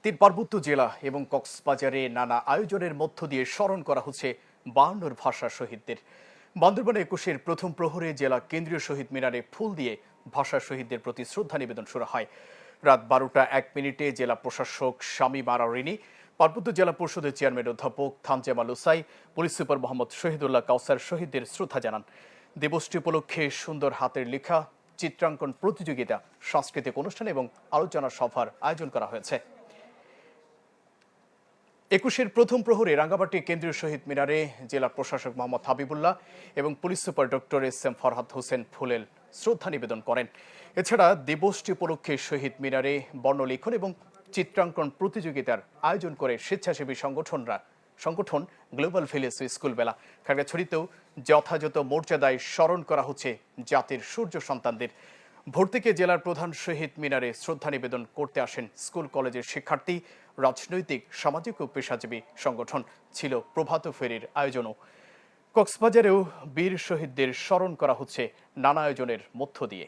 তিন পার্বত্য জেলা এবং কক্সবাজারে নানা আয়োজনের মধ্য দিয়ে স্মরণ করা হচ্ছে 52 ভাষা শহীদদের। বান্দরবানে 21-এর প্রথম প্রহরে জেলা কেন্দ্রীয় শহীদ মিনারে ফুল দিয়ে ভাষা শহীদদের প্রতি শ্রদ্ধা নিবেদন শুরু হয়। রাত 12টা 1 মিনিটে জেলা প্রশাসক শামীম আরারিনী, পার্বত্য জেলা পরিষদের চেয়ারম্যান অধ্যাপক থানজামাল উসাই, পুলিশ সুপার মোহাম্মদ শহীদুল্লাহ কাউসার শহীদদের শ্রদ্ধা জানান। দিবসটি উপলক্ষে সুন্দর হাতের লেখা, চিত্রাঙ্কন প্রতিযোগিতা, সাংস্কৃতিক অনুষ্ঠান এবং আলোচনা সভার আয়োজন করা হয়েছে। 21-এর প্রথম প্রহরে রাঙ্গামাটি কেন্দ্রীয় শহীদ মিনারে জেলা প্রশাসক মোহাম্মদ হাবিবুল্লাহ এবং police super doctor SM. Farhad Hossain ফুলেল শ্রদ্ধা নিবেদন করেন। এছাড়া দিবসটি উপলক্ষে শহীদ মিনারে বর্ণলিখন এবং চিত্রাঙ্কন প্রতিযোগিতার আয়োজন করে স্বেচ্ছাসেবী সংগঠন গ্লোবাল ভিলেজ স্কুল বেলা। খাগড়াছড়িতেও যথাযথ মর্যাদায় স্মরণ করা হচ্ছে জাতির সূর্য সন্তানদের। ভোর থেকে জেলার প্রধান শহীদ মিনারে শ্রদ্ধা নিবেদন করতে আসেন স্কুল কলেজের শিক্ষার্থী, রাজনৈতিক, সামাজিক ও পেশাজীবী সংগঠন। ছিল প্রভাত ফেরির আয়োজনও। কক্সবাজারেও বীর শহীদদের স্মরণ করা হচ্ছে নানা আয়োজনের মধ্য দিয়ে।